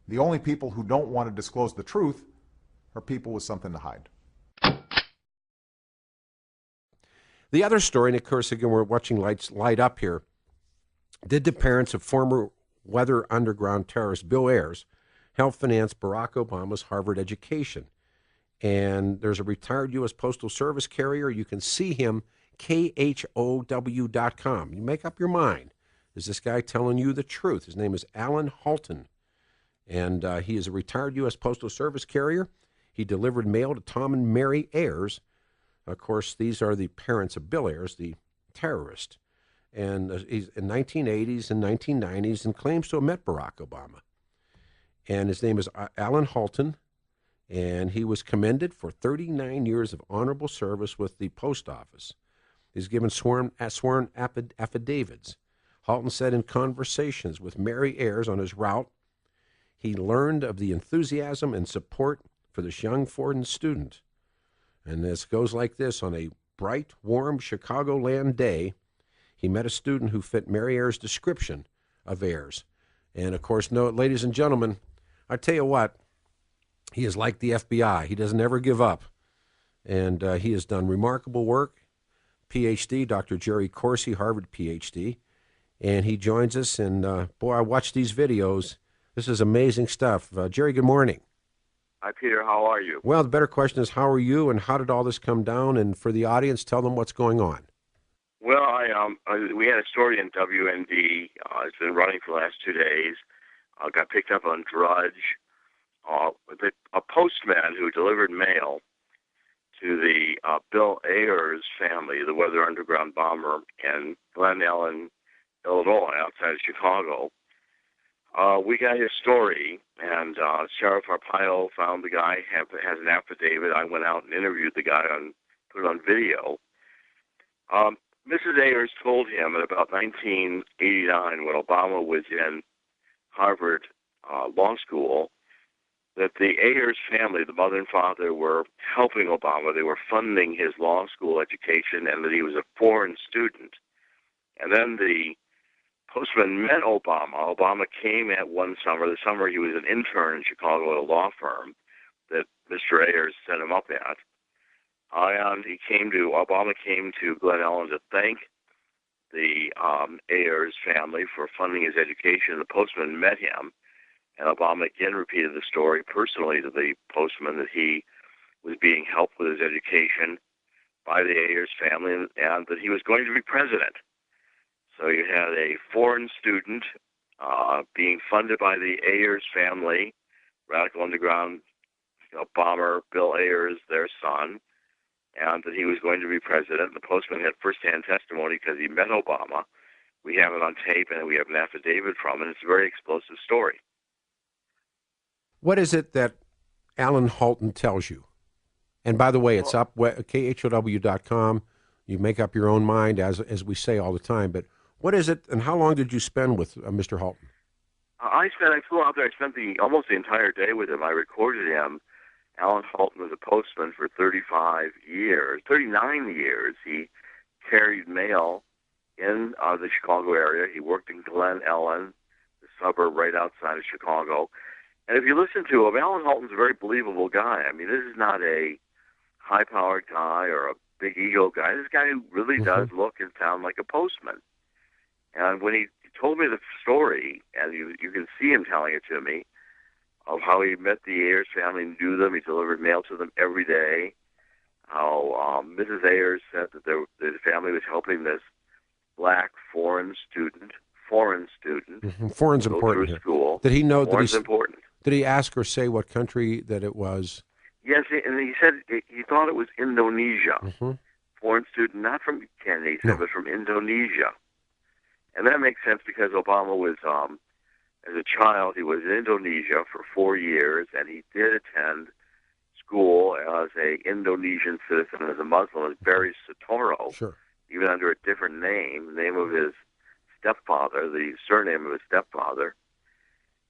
The only people who don't want to disclose the truth are people with something to hide. The other story, and of course, again, we're watching lights light up here. Did the parents of former Weather Underground terrorist Bill Ayers help finance Barack Obama's Harvard education? And there's a retired U.S. Postal Service carrier. You can see him, KHOW.com. You make up your mind. Is this guy telling you the truth? His name is Alan Halton, and he is a retired U.S. Postal Service carrier. He delivered mail to Tom and Mary Ayers. Of course, these are the parents of Bill Ayers, the terrorist. And he's in 1980s and 1990s and claims to have met Barack Obama. And his name is Alan Halton, and he was commended for 39 years of honorable service with the post office. He's given sworn affidavits. Halton said in conversations with Mary Ayers on his route, he learned of the enthusiasm and support for this young foreign student. And this goes like this: on a bright, warm Chicagoland day, he met a student who fit Mary Ayers' description of Ayers. And, of course, no, ladies and gentlemen, I tell you what, he is like the FBI. He doesn't ever give up. And he has done remarkable work. Ph.D., Dr. Jerry Corsi, Harvard Ph.D., and he joins us. And, boy, I watch these videos. This is amazing stuff. Jerry, good morning. Hi, Peter. How are you? Well, the better question is, how are you, and how did all this come down? And for the audience, tell them what's going on. Well, we had a story in WND. It's been running for the last 2 days. Got picked up on Drudge. A postman who delivered mail to the Bill Ayers family, the Weather Underground bomber in Glen Ellen, Illinois, outside of Chicago. We got his story, and Sheriff Arpaio found the guy, has an affidavit. I went out and interviewed the guy, put it on video. Mrs. Ayers told him in about 1989, when Obama was in Harvard Law School, that the Ayers family, the mother and father, were helping Obama. They were funding his law school education, and that he was a foreign student. And then the postman met Obama. Obama came at one summer. The summer he was an intern in Chicago at a law firm that Mr. Ayers set him up at. And Obama came to Glen Ellen to thank the Ayers family for funding his education. The postman met him, and Obama again repeated the story personally to the postman that he was being helped with his education by the Ayers family, and that he was going to be president. So you had a foreign student being funded by the Ayers family, radical underground bomber Bill Ayers, their son, and that he was going to be president. The postman had firsthand testimony because he met Obama. We have it on tape, and we have an affidavit from it. It's a very explosive story. What is it that Alan Halton tells you? And by the way, it's up at KHOW.com. You make up your own mind, as we say all the time. But what is it, and how long did you spend with Mr. Halton? I flew out there. I spent almost the entire day with him. I recorded him. Alan Halton was a postman for 39 years. He carried mail in the Chicago area. He worked in Glen Ellen, the suburb right outside of Chicago. And if you listen to him, Alan Halton's a very believable guy. I mean, this is not a high-powered guy or a big ego guy. This guy really does look and sound like a postman. And when he told me the story, and you can see him telling it to me, of how he met the Ayers family, knew them, he delivered mail to them every day, how Mrs. Ayers said that the family was helping this black foreign student Foreign's go important through here. school. Did he know Foreign's important. Did he ask or say what country that it was? Yes, and he said he thought it was Indonesia. Foreign student, not from Canada, he said, but from Indonesia. And that makes sense because Obama was, as a child, he was in Indonesia for 4 years, and he did attend school as an Indonesian citizen, as a Muslim, as Barry Soetoro, even under a different name, the name of his stepfather, the surname of his stepfather.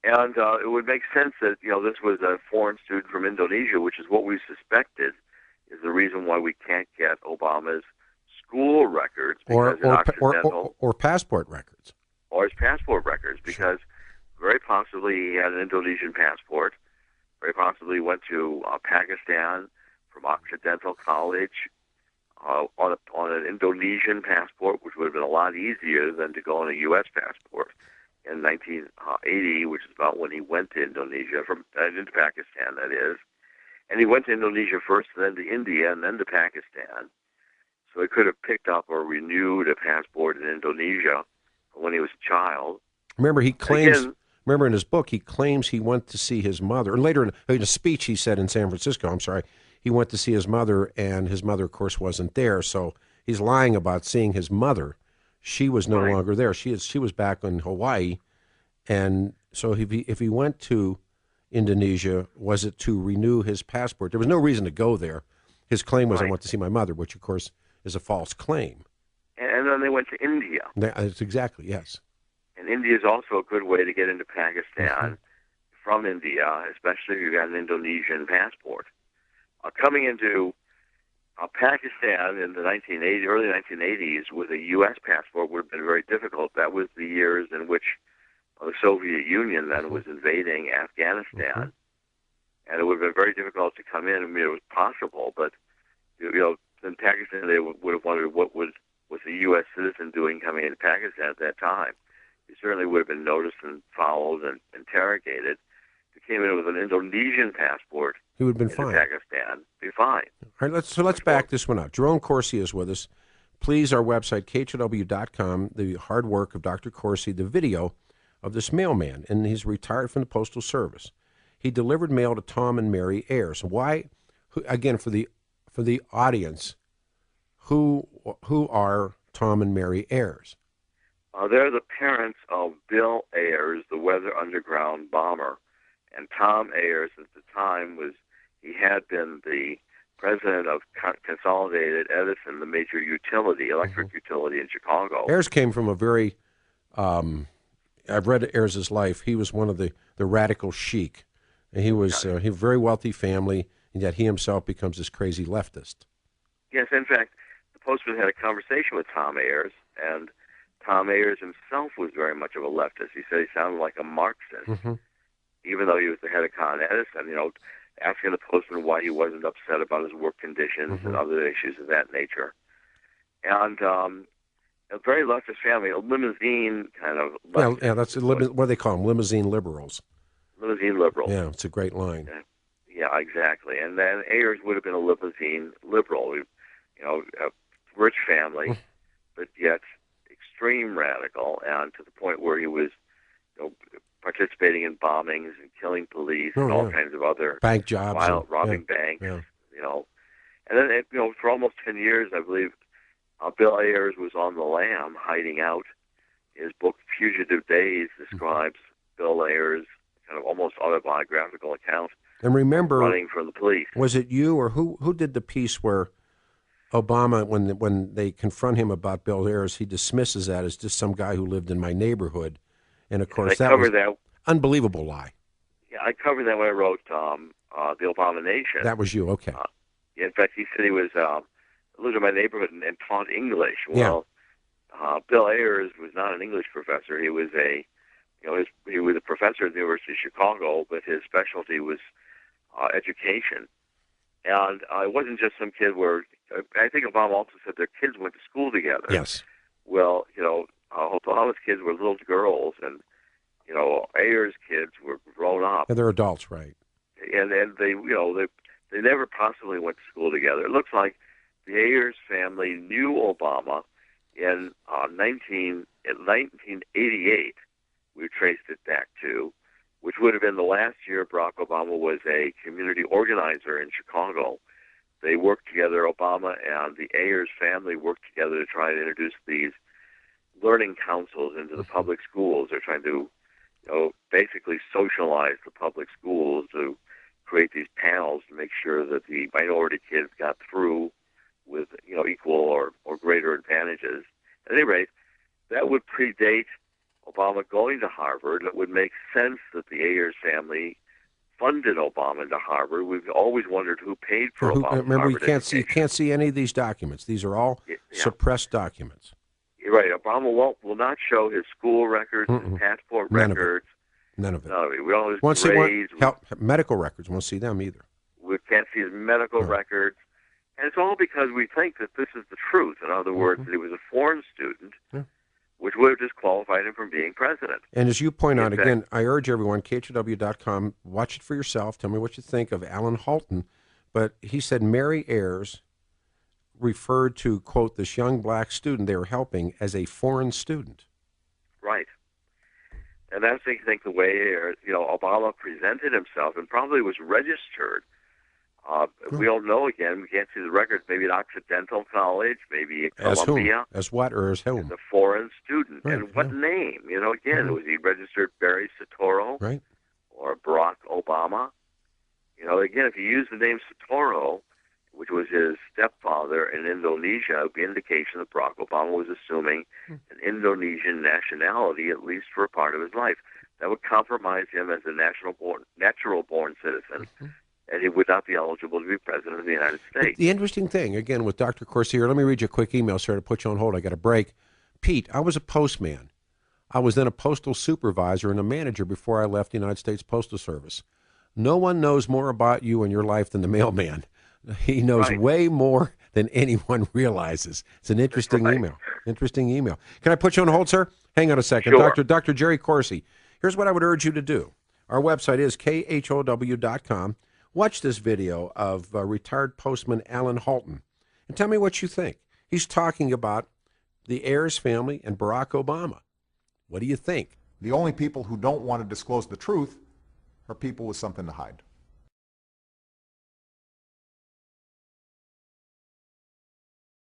And it would make sense that, this was a foreign student from Indonesia, which is what we suspected is the reason why we can't get Obama's school records, because or passport records. Or his passport records, because Very possibly he had an Indonesian passport. Very possibly he went to Pakistan from Occidental College on an Indonesian passport, which would have been a lot easier than to go on a U.S. passport in 1980, which is about when he went to Indonesia, into Pakistan, that is. And he went to Indonesia first, then to India, and then to Pakistan. So he could have picked up or renewed a passport in Indonesia when he was a child. Remember, he claims. Again, Remember, in his book, he claims he went to see his mother. And later, in a speech he said in San Francisco, he went to see his mother, and his mother, of course, wasn't there. So he's lying about seeing his mother. She was no longer there. She was back in Hawaii. And so if he went to Indonesia, was it to renew his passport? There was no reason to go there. His claim was, I went to see my mother, which, of course, is a false claim. And then they went to India. That's exactly, yes. And India is also a good way to get into Pakistan from India, especially if you've got an Indonesian passport. Coming into Pakistan in the early 1980s with a U.S. passport would have been very difficult. That was the years in which the Soviet Union then was invading Afghanistan. And it would have been very difficult to come in. I mean, it was possible, but in Pakistan they would have wondered what was a U.S. citizen doing coming into Pakistan at that time. He certainly would have been noticed and followed and interrogated. If he came in with an Indonesian passport, he would have been fine. Pakistan, be fine. All right, let's back this one up. Jerome Corsi is with us. Please, our website, khow.com, the hard work of Dr. Corsi, the video of this mailman, and he's retired from the Postal Service. He delivered mail to Tom and Mary Ayers. Why? Again, for the audience, who are Tom and Mary Ayers? They're the parents of Bill Ayers, the Weather Underground bomber. And Tom Ayers, at the time, he had been the president of Consolidated Edison, the major electric utility in Chicago. Ayers came from a very, I've read Ayers' life. He was one of the radical chic. And he was a very wealthy family, and yet he himself becomes this crazy leftist. Yes, in fact, the Postman had a conversation with Tom Ayers, and Tom Ayers himself was very much of a leftist. He said he sounded like a Marxist, even though he was the head of Con Edison, asking the Postman why he wasn't upset about his work conditions and other issues of that nature. And a very leftist family, a limousine kind of leftist. Yeah, that's what do they call them, limousine liberals. Limousine liberals. Yeah, it's a great line. Yeah, exactly. And then Ayers would have been a limousine liberal, a rich family, but yet extreme radical, and to the point where he was participating in bombings and killing police and all kinds of other bank jobs, robbing banks, And then, for almost 10 years, I believe, Bill Ayers was on the lam, hiding out. His book, Fugitive Days, describes Bill Ayers' kind of almost autobiographical account. And remember, running from the police. Was it you or who did the piece where Obama, when they confront him about Bill Ayers, he dismisses that as just some guy who lived in my neighborhood, and of course that was an unbelievable lie. Yeah, I covered that when I wrote The Abomination. That was you, okay. In fact, he said he lived in my neighborhood and taught English. Well, Bill Ayers was not an English professor. He was he was a professor at the University of Chicago, but his specialty was education. And it wasn't just some kid where, I think Obama also said their kids went to school together. Yes. Well, Obama's kids were little girls, and, Ayers' kids were grown up. And they're adults, right. And they never possibly went to school together. It looks like the Ayers family knew Obama in 1988. We traced it back to, which would have been the last year Barack Obama was a community organizer in Chicago. They worked together, Obama and the Ayers family worked together to try to introduce these learning councils into the public schools. They're trying to, basically socialize the public schools to create these panels to make sure that the minority kids got through with, equal or greater advantages. At any rate, that would predate Obama going to Harvard. It would make sense that the Ayers family funded Obama into Harvard. We've always wondered who paid for Obama's remember, Harvard you can't see any of these documents. These are all suppressed documents. You're right. Obama will not show his school records, his passport records. None of it. None of it. We don't have Won't his see grades. medical records. Won't see them either. We can't see his medical records. And it's all because we think that this is the truth. In other words, that he was a foreign student, which would have disqualified him from being president. And as you point out, again, I urge everyone, KHOW.com, watch it for yourself. Tell me what you think of Alan Halton. But he said Mary Ayres referred to, quote, this young black student they were helping as a foreign student. Right. And that's, I think, the way, Obama presented himself and probably was registered. We don't know, again, we can't see the records, maybe at Occidental College, maybe at Columbia. As what or as whom? As a foreign student. Right, and what name? Again, was he registered Barry Soetoro? Right. Or Barack Obama? Again, if you use the name Soetoro, which was his stepfather in Indonesia, it would be an indication that Barack Obama was assuming an Indonesian nationality, at least for a part of his life. That would compromise him as a natural-born citizen, and he would not be eligible to be president of the United States. The interesting thing, again, with Dr. Corsi here, let me read you a quick email, sir, to put you on hold. I got a break. Pete, I was a postman. I was then a postal supervisor and a manager before I left the United States Postal Service. No one knows more about you and your life than the mailman. He knows way more than anyone realizes. It's an interesting email. Interesting email. Can I put you on hold, sir? Hang on a second. Sure. Dr. Jerry Corsi, here's what I would urge you to do. Our website is KHOW.com. Watch this video of retired postman Alan Halton and tell me what you think. He's talking about the Ayres family and Barack Obama. What do you think? The only people who don't want to disclose the truth are people with something to hide.